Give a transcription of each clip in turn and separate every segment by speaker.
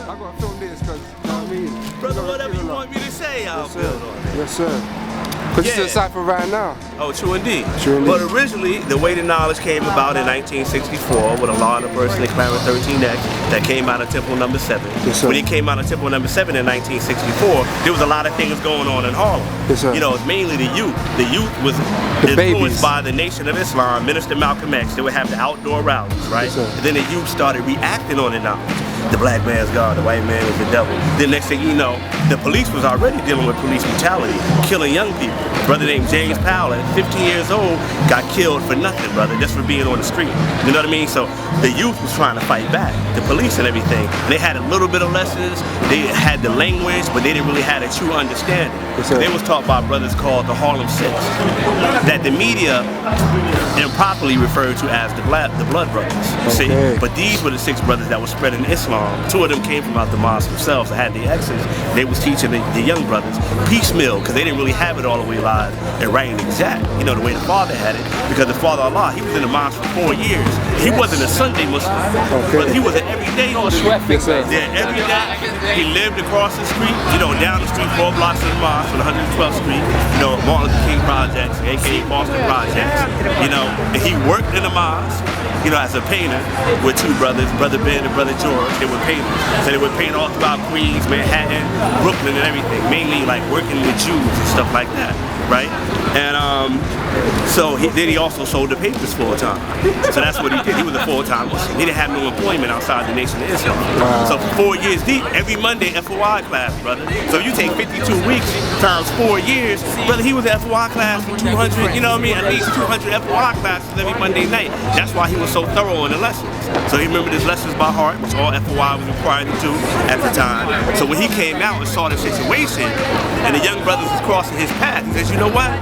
Speaker 1: I'm gonna film this because, you know what I mean?
Speaker 2: Brother, whatever you want me to say, I'll build on it.
Speaker 1: Yes, sir. But you still cypher right now.
Speaker 2: Oh, true indeed.
Speaker 1: True indeed.
Speaker 2: But originally, the way the knowledge came about in 1964 with a law and a person declaring 13X that came out of Temple Number 7.
Speaker 1: Yes, sir.
Speaker 2: When it came out of Temple Number 7 in 1964, there was a lot of things going on in Harlem.
Speaker 1: Yes, sir.
Speaker 2: You know, it's mainly the youth. The youth was influenced by the Nation of Islam, Minister Malcolm X. They would have the outdoor rallies, right?
Speaker 1: Yes, sir.
Speaker 2: And then the youth started reacting on the knowledge. The black man's God, the white man is the devil. Then next thing you know, the police was already dealing with police brutality, killing young people. A brother named James Powell, at 15 years old, got killed for nothing, brother, just for being on the street. You know what I mean? So the youth was trying to fight back, the police and everything. And they had a little bit of lessons, they had the language, but they didn't really have a true understanding.
Speaker 1: Yes,
Speaker 2: they was taught by brothers called the Harlem Six, that the media improperly referred to as the Blood Brothers.
Speaker 1: Okay.
Speaker 2: See? But these were the 6 brothers that were spreading Islam. 2 of them came from out the mosque themselves. They had the X's. They was teaching the young brothers piecemeal because they didn't really have it all the way live and right and exact, you know, the way the father had it. Because the father Allah, he was in the mosque for 4 years. He wasn't a Sunday Muslim, but he was an everyday Muslim. Yeah, every day. He lived across the street, you know, down the street 4 blocks from the mosque on 112th Street, you know, Martin Luther King Projects, aka Boston Projects, you know, and he worked in the mosque, you know, as a painter with 2 brothers, Brother Ben and Brother George. They were painters. So they would paint all throughout Queens, Manhattan, Brooklyn and everything, mainly like working with Jews and stuff like that, right? And so then he also sold the papers full time. So that's what he did. He was a full-time Muslim. He didn't have no employment outside the Nation of Islam. So for 4 years deep, every Monday FOI class, brother. So if you take 52 weeks times 4 years, brother, he was at FOI class for 200, you know what I mean? At least 200 FOI classes every Monday night. That's why he was so thorough in the lessons. So he remembered his lessons by heart, which all FOI was required to do at the time. So when he came out and saw the situation, and the young brothers was crossing his path, he says, you know what?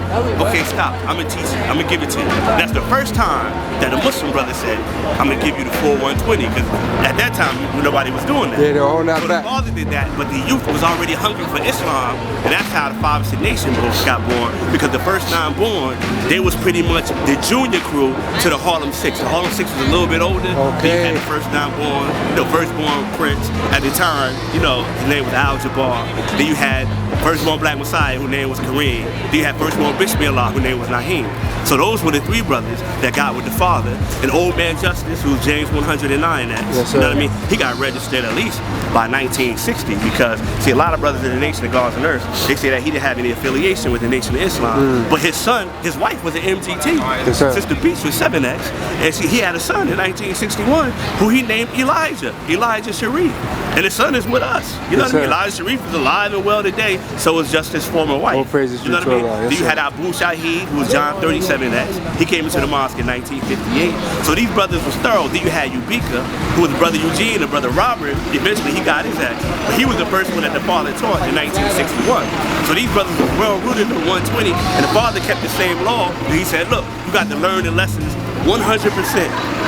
Speaker 2: Okay, stop. I'm gonna teach you. I'm gonna give it to you. That's the first time that a Muslim brother said, I'm gonna give you the full 120, because at that time nobody was doing that.
Speaker 1: Yeah, they're holding that back.
Speaker 2: The father did that, but the youth was already hungry for Islam, and that's how the Fathers Nation got born. Because the first 9 born, they was pretty much the junior crew to the Harlem Six. The Harlem Six was a little bit older.
Speaker 1: Okay.
Speaker 2: You had the first 9 born, the firstborn prince at the time. You know, his name was Al Jabbar. Then you had firstborn Black Messiah, whose name was Kareem. Then you had firstborn Bismillah, whose name was Naheem. So those were the 3 brothers that got with the father. And Old Man Justice, who's James 109 X.
Speaker 1: Yes,
Speaker 2: you know what I mean? He got registered at least by 1960 because, see, a lot of brothers in the Nation of Gods and Earth, they say that he didn't have any affiliation with the Nation of Islam. But his son, his wife was an MGT.
Speaker 1: Yes,
Speaker 2: Sister Beach was 7X. And see, he had a son in 1961 who he named Elijah Sharif. And his son is with us. You know what I mean? Elijah Sharif is alive and well today, so is just his former wife.
Speaker 1: All praises
Speaker 2: you know
Speaker 1: to
Speaker 2: what I mean?
Speaker 1: Allah. Yes,
Speaker 2: Then you had Abu Shahid, who was John 37X. He came into the mosque in 1958. So these brothers was thorough. Then you had Ubika, who was brother Eugene and brother Robert. Eventually he got his X. But he was the first one that the father taught in 1961. So these brothers were well rooted in 120, and the father kept the same law. And he said, look, you got to learn the lessons 100%.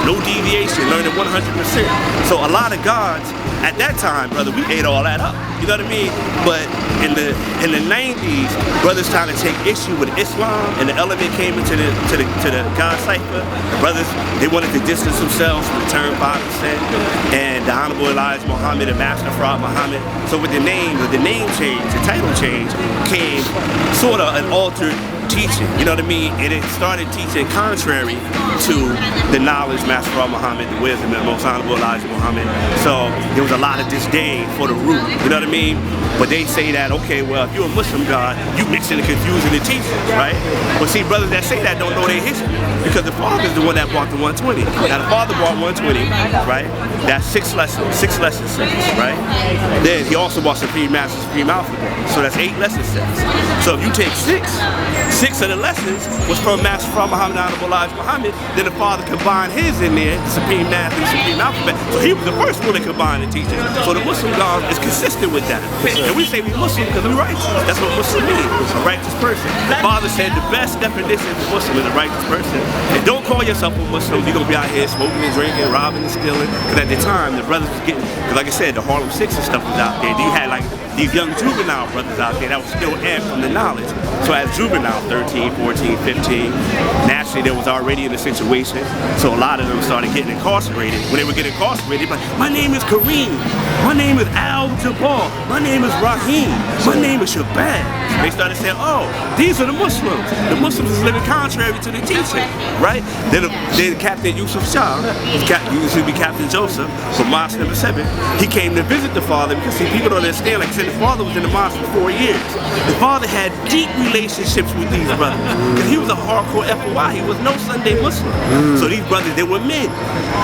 Speaker 2: No deviation, learn it 100%. So a lot of gods, at that time, brother, we ate all that up. You know what I mean? But in the 90s, brothers trying to take issue with Islam, and the element came into the God cipher. The brothers, they wanted to distance themselves from the term 5%, and the Honorable Elijah Muhammad and Master Farad Muhammad. So with the name change, the title change, came sort of an altered teaching, you know what I mean? And it started teaching contrary to the knowledge Master Farad Muhammad, the wisdom of the Most Honorable Elijah Muhammad. So there was a lot of disdain for the root, you know what I mean? But they say that, okay, well, if you're a Muslim God, you mixing and confusing the teachings, right? But see, brothers that say that don't know their history, because the father's the one that brought the 120. Now the father brought 120, right? That's 6 lesson sets, right? Then he also brought Supreme Master, Supreme Alphabet. So that's 8 lesson sets. So if you take 6 of the lessons was from Master Farad Muhammad, Honorable Elijah Muhammad. Then the father combined his in there, the Supreme Math and the Supreme Alphabet. So he was the first one to combine the teachings. So the Muslim God is consistent with that. And we say we Muslim because we're righteous. That's what Muslim means, a righteous person. The father said the best definition of a Muslim is a righteous person. And don't call yourself a Muslim, you're going to be out here smoking and drinking, robbing and stealing. Because at the time, the brothers was getting, because like I said, the Harlem Six and stuff was out there. You had like these young juvenile brothers out there that was still amped from the knowledge. So as juvenile, 13, 14, 15, naturally they was already in a situation. So a lot of them started getting incarcerated. When they would get incarcerated, like, my name is Kareem. My name is Al-Jabbar. My name is Raheem. My name is Shabazz. They started saying, oh, these are the Muslims. The Muslims is living contrary to the teaching, right? Then Captain Yusuf Shah, used to be Captain Joseph from Mosque number 7, he came to visit the father because see, people don't understand, like I said, the father was in the mosque for 4 years. The father had deep relationships with these brothers because he was a hardcore FOI. He was no Sunday Muslim. So these brothers, they were men.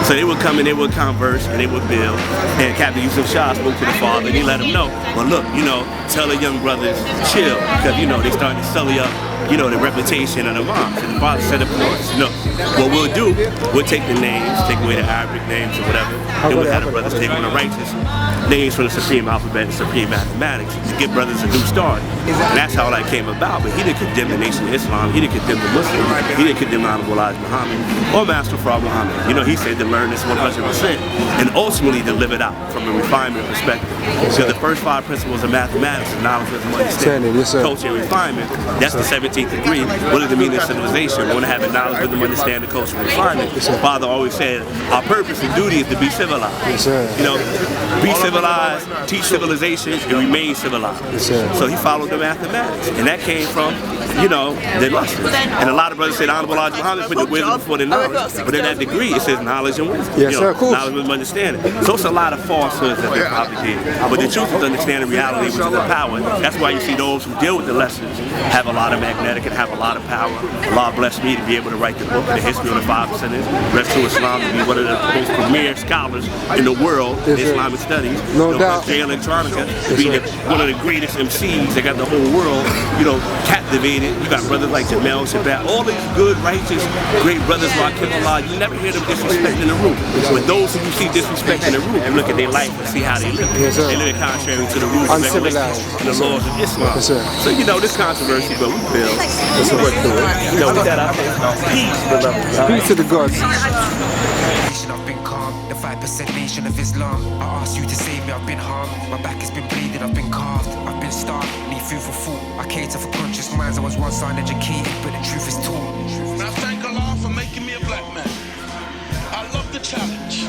Speaker 2: So they would come and they would converse and they would build. And Captain Yusuf Shah spoke to the father and he let him know, well look, you know, tell the young brothers, chill, because you know, they starting to sully up, you know, the reputation of the mosque. And the father said, of course, you know, what we'll do, we'll take the names, take away the Arabic names or whatever, and we'll have the brothers take on the righteous names from the Supreme Alphabet and Supreme Mathematics to give brothers a new start. And that's how that came about. But he didn't condemn the Nation of Islam, he didn't condemn the Muslims, he didn't condemn Honorable Elijah Muhammad or Master Fard Muhammad. You know, he said to learn this 100% and ultimately to live it out from a refinement perspective. So the first 5 principles of mathematics is knowledge, wisdom, understanding, culture, and refinement. That's the 17th degree. What does it mean in civilization? We want to have the knowledge, wisdom, understanding, culture, and refinement. Father always said, our purpose and duty is to be civilized. You know, be civilized, teach civilization, and remain civilized. So he followed the mathematics, and that came from, you know, the lessons. And a lot of brothers said, Honorable Elijah Muhammad put the wisdom before the knowledge, but in that degree it says knowledge and wisdom.
Speaker 1: Yes,
Speaker 2: you know,
Speaker 1: sir, cool.
Speaker 2: Knowledge, wisdom, understanding. So it's a lot of falsehoods that they propagate. But the truth is understanding reality, which is the power. That's why you see those who deal with the lessons have a lot of magnetic and have a lot of power. Allah blessed me to be able to write the book, The History of the 5 Percenters, Rest to Islam, to be one of the most premier scholars in the world in Islamic studies.
Speaker 1: No doubt.
Speaker 2: Jay Electronica, to be one of the greatest MCs that got the whole world, you know, captivated. You got brothers like Jamel Shabbat, all these good, righteous, great brothers like Allah. You never hear them disrespecting the root. But those who you see disrespecting the root, you look at their life and see how they live. They live contrary to the rules and regulations and the laws of Islam. So you know this controversy, but we feel it's a work through it. You know, with that out there. Peace, beloved.
Speaker 1: Peace to the gods.
Speaker 3: I've been calm, the 5% nation of Islam. I asked you to save me, I've been harmed. My back has been bleeding, I've been carved. I've been starved, need food for thought. I cater for conscious minds, I was once uneducated, but the truth is taught.
Speaker 4: I thank Allah for making me a black man. I love the challenge.